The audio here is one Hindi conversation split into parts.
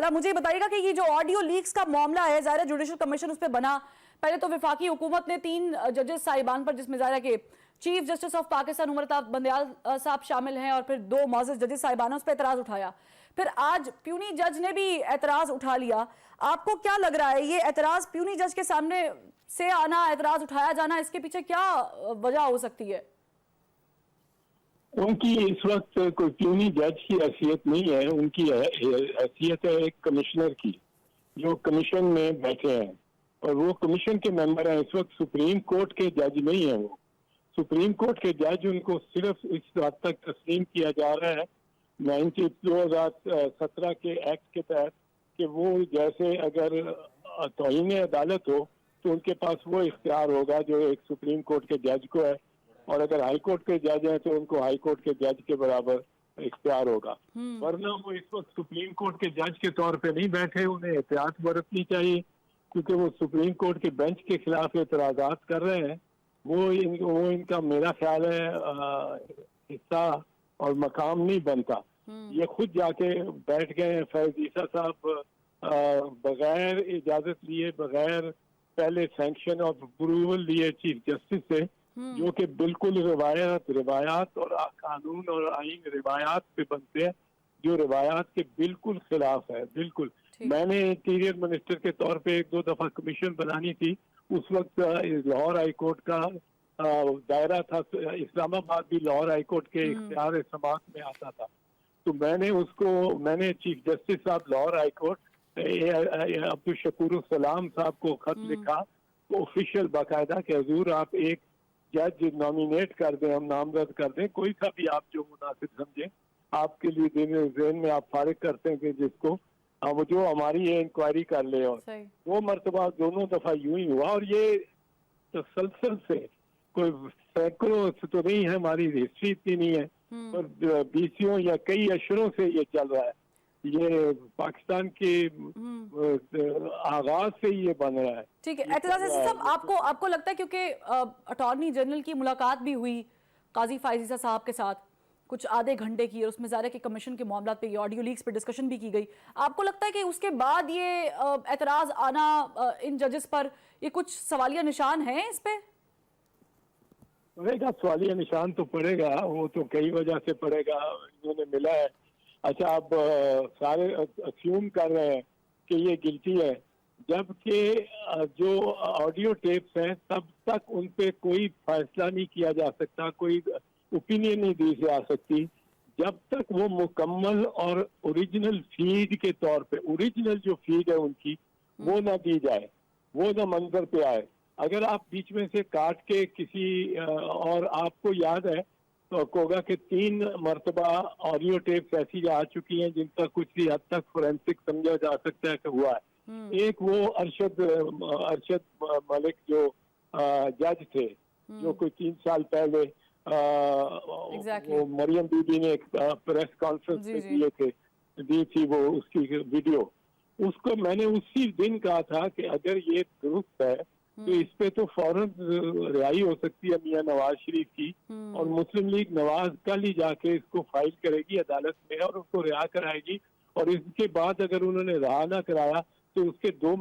डाला। मुझे बताइएगा कि ये जो ऑडियो लीक्स का मामला है, ज़ाहिर जुडिशल कमीशन उस पर बना, पहले तो वफाकी हुकूमत ने 3 जजेस साहिबान पर, जिसमें ज़ाहिर के chief justice of Pakistan Umar Atab Bandial साहब शामिल हैं, और फिर 2 मौजूद जजेस साहिबान, उस पर एतराज उठाया। फिर आज प्यूनी जज ने भी एतराज उठा लिया। आपको क्या लग रहा है, ये एतराज प्यूनी जज के सामने से आना, एतराज उठाया जाना, इसके पीछे क्या वजह हो सकती है? उनकी इस वक्त कोई प्यूनी जज की हैसियत नहीं है, उनकी हैसियत है एक कमिश्नर की, जो कमीशन में बैठे हैं, और वो कमीशन के मेंबर हैं। इस वक्त सुप्रीम कोर्ट के जज नहीं है वो। सुप्रीम कोर्ट के जज उनको सिर्फ इस हद तक तस्लीम किया जा रहा है 2017 के एक्ट के तहत कि वो जैसे अगर तौहीन अदालत हो तो उनके पास वो इख्तियार होगा जो एक सुप्रीम कोर्ट के जज को है, और अगर हाई कोर्ट के जज हैं तो उनको हाई कोर्ट के जज के बराबर इख्तियार होगा। वरना वो इस वक्त सुप्रीम कोर्ट के जज के तौर पे नहीं बैठे, उन्हें एहतियात बरतनी चाहिए, क्योंकि वो सुप्रीम कोर्ट के बेंच के खिलाफ एतराजात कर रहे हैं। वो इनका मेरा ख्याल है हिस्सा और मकाम नहीं बनता। ये खुद जाके बैठ गए हैं फैज ईसा साहब बगैर इजाजत लिए, बगैर पहले सैंक्शन और अप्रूवल लिए चीफ जस्टिस से, जो कि बिल्कुल रिवायात और कानून और आईन रिवायात पे बनते हैं, जो रिवायात के बिल्कुल खिलाफ है। बिल्कुल मैंने इंटीरियर मिनिस्टर के तौर पे 1-2 दफा कमीशन बनानी थी, उस वक्त लाहौर हाई कोर्ट का दायरा था, इस्लामाबाद भी लाहौर हाई कोर्ट के इख्तियार समात में आता था। तो मैंने चीफ जस्टिस साहब लाहौर हाई कोर्ट अब्दुल शकूर सलाम साहब को खत लिखा, तो ऑफिशियल बाकायदा कि हुजूर आप एक जज नॉमिनेट कर दें, हम नामजद कर दें, कोई सा भी आप जो मुनासिब समझें, आपके लिए दिन में आप फारिग करते हैं कि जिसको वो जो हमारी ये इंक्वायरी कर ले। और 2 मरतबा दोनों दफा यूं ही हुआ, और ये तसलसल से कोई सैकड़ों तो नहीं है, हमारी हिस्ट्री इतनी नहीं है, पर 20 या कई अशरों से ये चल रहा है। ये पाकिस्तान के आगाज से ये बन रहा है। ठीक है, एतजाज साहब, आपको लगता है, क्योंकि अटॉर्नी जनरल की मुलाकात भी हुई काजी फायजीसा साहब के साथ कुछ आधे घंटे की, और उसमें ज़ाहिर है कि कमीशन के मामला पे, ऑडियो लीक्स पे डिस्कशन भी की गई, आपको लगता है कि उसके बाद ये एतराज आना इन जजेस पर, ये कुछ सवालिया निशान है इस पे? पड़ेगा, सवालिया निशान तो पड़ेगा, वो तो कई वजह से पड़ेगा। इन्होंने मिला है, अच्छा आप सारे अस्यूम कर रहे हैं कि ये गिल्टी है, जबकि जो ऑडियो टेप्स हैं तब तक उन पे कोई फैसला नहीं किया जा सकता, कोई ओपिनियन नहीं दी जा सकती, जब तक वो मुकम्मल और ओरिजिनल फीड के तौर पे, ओरिजिनल जो फीड है उनकी, वो ना दी जाए, वो ना मंजर पे आए। अगर आप बीच में से काट के किसी और आपको याद है तो होगा कि 3 मरतबा ऑडियो टेप्स ऐसी आ चुकी हैं जिनका कुछ ही हद तक फोरेंसिक समझा जा सकता है कि हुआ है। एक वो अरशद मलिक जो जज थे, जो कोई 3 साल पहले वो मरियम बीबी ने एक प्रेस कॉन्फ्रेंस में दी थी वो उसकी वीडियो, उसको मैंने उसी दिन कहा था कि अगर ये दुरुस्त है तो इस पे तो फौरन रिहाई हो सकती है मियां नवाज शरीफ की, और मुस्लिम लीग नवाज कल ही जाके इसको फाइल करेगी अदालत में और उसको रिहा कराएगी, और इसके बाद अगर उन्होंने रिहा ना कराया तो उसके 2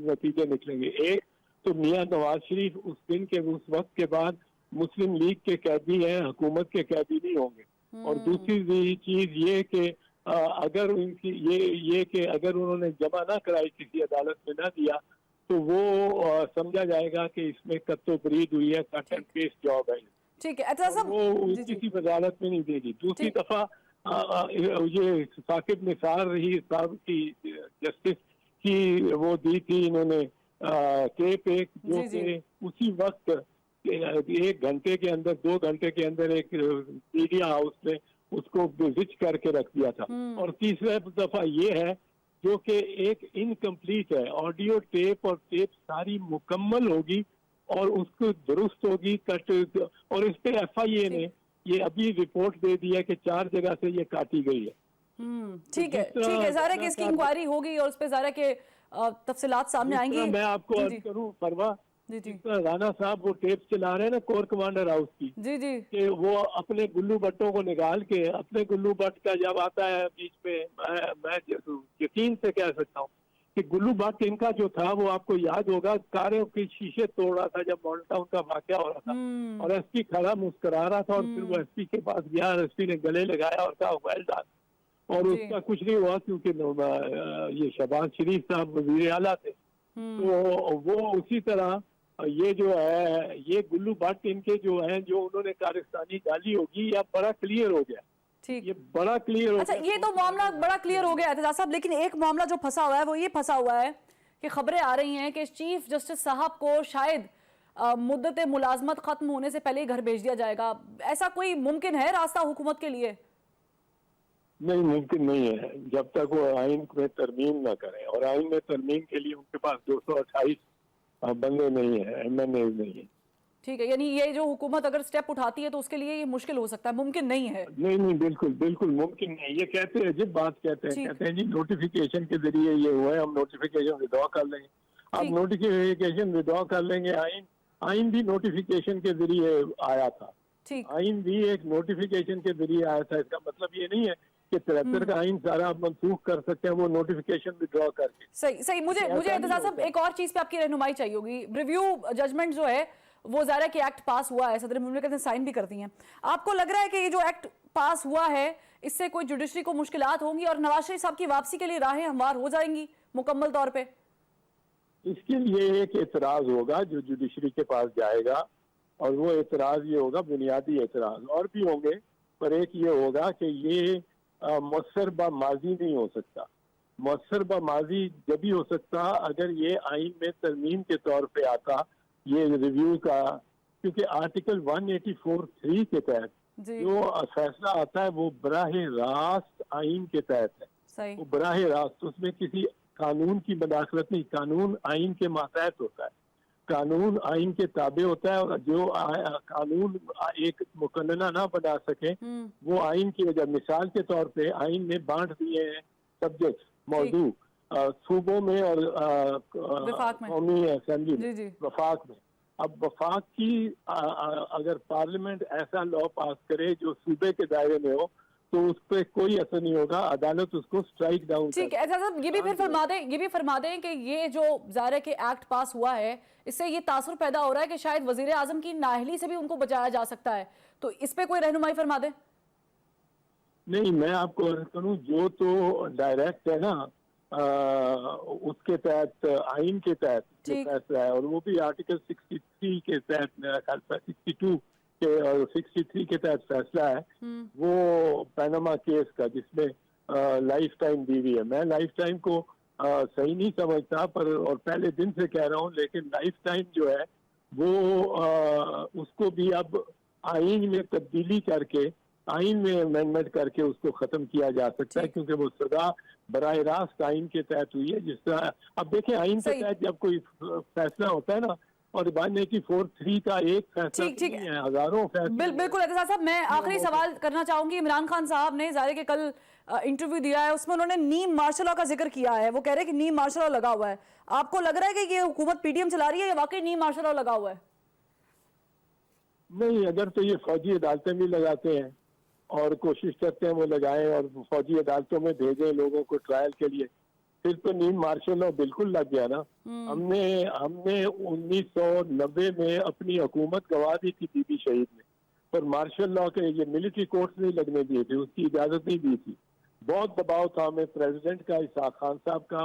नतीजे निकलेंगे। एक तो मियां नवाज शरीफ उस दिन के उस वक्त के बाद मुस्लिम लीग के कैदी हैं, हुकूमत के कैदी नहीं होंगे, और दूसरी चीज ये कि अगर उनकी ये कि अगर उन्होंने जमा ना कराई, किसी अदालत में ना दिया, तो वो समझा जाएगा कि इसमें कत्तो बरीद हुई है, कट एंड पेस्ट जॉब है। ठीक है, वो किसी अदालत में नहीं देगी। दूसरी दफा ये साकिब निसार रही साहब की जस्टिस की वो दी थी इन्होंने टेप एक, जो कि उसी वक्त 1 घंटे के अंदर 2 घंटे के अंदर एक मीडिया हाउस ने उसको विजिट करके रख दिया था। और तीसरा दफा ये है जो कि एक इनकम्प्लीट है, ऑडियो टेप और टेप सारी मुकम्मल होगी और उसको दुरुस्त होगी कट, और इस पे FIA ने ये अभी रिपोर्ट दे दी है कि 4 जगह से ये काटी गई है। ठीक है, ज़ाहिर है कि इसकी इंक्वायरी होगी और उस पे ज़ाहिर है कि तफसीलात सामने आएंगी। मैं आपको अर्ज करूं फरवा जी जी जिस तरह राणा साहब वो टेप चला रहे हैं ना कोर कमांडर हाउस की, जी जी कि वो अपने गुल्लू भट्टों को निकाल के अपने गुल्लू भट्ट का जब आता है बीच में, मैं यकीन से कह सकता हूँ कि गुल्लू भट्ट इनका जो था वो आपको याद होगा कारों के शीशे तोड़ रहा था जब मॉडल टाउन का वाकया हो रहा था, हम्म और एसपी खड़ा मुस्कुरा रहा था, और फिर वो एसपी के पास गया और एसपी ने गले लगाया और कहा वेल डन, और जी उसका कुछ नहीं हुआ क्योंकि ये शहबाज शरीफ साहब वजीर आला थे। तो वो उसी तरह ये जो है ये गुल्लू भट्ट इनके जो है जो उन्होंने कारस्तानी डाली होगी या बड़ा क्लियर हो गया, ठीक। ये बड़ा क्लियर हो अच्छा गया। ये तो मामला बड़ा क्लियर हो गया एतजाज साहब, लेकिन एक मामला जो फंसा हुआ है वो ये फंसा हुआ है कि खबरें आ रही हैं कि चीफ जस्टिस साहब को शायद मुद्दत मुलाजमत खत्म होने से पहले ही घर भेज दिया जाएगा। ऐसा कोई मुमकिन है रास्ता हुकूमत के लिए? नहीं, मुमकिन नहीं है जब तक वो आइन में तरमीम ना करें, और आइन में तरमीम के लिए उनके पास 228 बंदे नहीं है, एमएनए नहीं है। ठीक है, यानी ये जो हुकूमत अगर स्टेप उठाती है तो उसके लिए ये मुश्किल हो सकता है, मुमकिन नहीं है। नहीं नहीं, बिल्कुल बिल्कुल मुमकिन नहीं। ये कहते हैं अजीब बात कहते हैं जी नोटिफिकेशन के जरिए ये हुआ है, हम नोटिफिकेशन विड्रॉ कर लेंगे। आप नोटिफिकेशन विड्रॉ कर लेंगे, आइन भी नोटिफिकेशन के जरिए आया था, आइन भी एक नोटिफिकेशन के जरिए आया था। इसका मतलब ये नहीं है कि 73 का आइन सारा आप मनसूख कर सकते हैं वो नोटिफिकेशन विड्रॉ करके। सही सही। मुझे एतजाज साहब एक और चीज पे आपकी रहनुमाई चाहिए होगी। रिव्यू जजमेंट जो है वो ज़ाहिर है कि एक्ट पास हुआ है, सदर मुमलिकत ने साइन भी कर दी हैं। आपको लग रहा है कि ये जो एक्ट पास हुआ है इससे कोई जुडिशरी को मुश्किलात होंगी और नवाज शरीफ साहब की वापसी के लिए राहें हमवार हो जाएंगी मुकम्मल तौर पे? इसके लिए एक एतराज होगा जो जुडिशरी के पास जाएगा, और वो एतराज ये होगा, बुनियादी एतराज और भी होंगे, पर एक ये होगा कि ये मुअस्सर ब माजी नहीं हो सकता। मुअस्सर ब माजी जब भी हो सकता अगर ये आइन में तरमीम के तौर पे आता ये रिव्यू का, क्योंकि आर्टिकल 184(3) के तहत जो फैसला आता है वो बराह रास्त आइन के तहत है। सही। वो बराह रास्त, उसमें किसी कानून की मदाखलत नहीं, कानून आइन के मातहत होता है, कानून आइन के ताबे होता है, और जो कानून एक मुकन्ना ना बना सके वो आइन की वजह, मिसाल के तौर पे आइन में बांट दिए हैं सब्जेक्ट मौजू सूबों में और कौमी असेंबली में, वफाक में। अब वफाक की अगर पार्लियामेंट ऐसा लॉ पास करे जो सूबे के दायरे में हो तो उस पर कोई असर नहीं होगा, अदालत उसको स्ट्राइक डाउन। ठीक है साहब, ये भी फरमा दें कि ये जो ज़ाहिर है कि एक्ट पास हुआ है इससे ये तासुर पैदा हो रहा है कि शायद वजीर आजम की नाअहली से भी उनको बचाया जा सकता है, तो इस पे कोई रहनुमाई फरमा दें। नहीं, मैं आपको अर्ज करूं जो तो डायरेक्ट है ना उसके तहत आइन के तहत जो फैसला है, और वो भी आर्टिकल 63 के तहत, मेरा ख्याल 62 के और 63 के तहत फैसला है वो पैनामा केस का, जिसमें लाइफ टाइम दी हुई है। मैं लाइफ टाइम को सही नहीं समझता, पर और पहले दिन से कह रहा हूँ, लेकिन लाइफ टाइम जो है वो उसको भी अब आइन में तब्दीली करके, आइन में अमेंडमेंट करके उसको खत्म किया जा सकता है, क्योंकि वो सजा बराह रास्त आइन के तहत हुई है। जिस तरह अब देखें आइन के तहत जब कोई फैसला होता है ना, और 184(3) का एक फैसला नहीं है, हजारों फैसले। बिल्कुल एतजाज साहब, मैं आखिरी सवाल करना चाहूंगी। इमरान खान साहब ने ज़ाहिर के कल इंटरव्यू दिया है, उसमें उन्होंने नीम मार्शल लॉ का जिक्र किया है। वो कह रहे हैं कि नीम मार्शल लॉ लगा हुआ है। आपको लग रहा है कि ये हुकूमत पीडीएम चला रही है या वाकई नीम मार्शल लॉ लगा हुआ है? नहीं, अगर तो ये फौजी अदालतें भी लगाते हैं और कोशिश करते हैं वो लगाएं और फौजी अदालतों में भेजें लोगों को ट्रायल के लिए, फिर तो नीम मार्शल लॉ बिल्कुल लग गया ना। हमने 1990 में अपनी हुकूमत गवा दी थी बीबी शहीद ने, पर मार्शल लॉ के ये मिलिट्री कोर्ट्स नहीं लगने दिए थे, उसकी इजाजत नहीं दी थी। बहुत दबाव था हमें प्रेसिडेंट का, इसाक खान साहब का,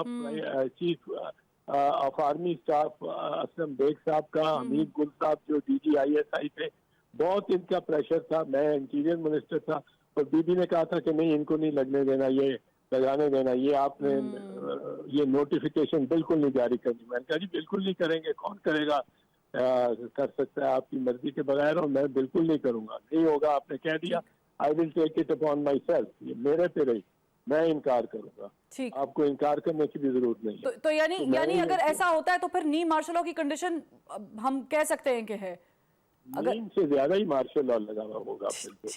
chief of army staff Aslam Beg साहब का, हमीद गुल साहब जो DGISI थे, बहुत इनका प्रेशर था। मैं इंटीरियर मिनिस्टर था, और बीबी ने कहा था कि नहीं इनको नहीं लगने देना, ये लगाने देना, ये आपने ये नोटिफिकेशन बिल्कुल नहीं जारी करनी। मैंने कहा जी बिल्कुल नहीं करेंगे, कौन करेगा, कर सकता है आपकी मर्जी के बगैर, और मैं बिल्कुल नहीं करूंगा, नहीं होगा, आपने कह दिया, I will take it upon myself, ये मेरे पे रही, मैं इनकार करूंगा, आपको इनकार करने की भी जरूरत नहीं है। तो यानी अगर ऐसा होता है तो फिर नीम मार्शल लॉ की कंडीशन हम कह सकते हैं कि है, नीम से ज्यादा ही मार्शल लॉ लगा हुआ होगा।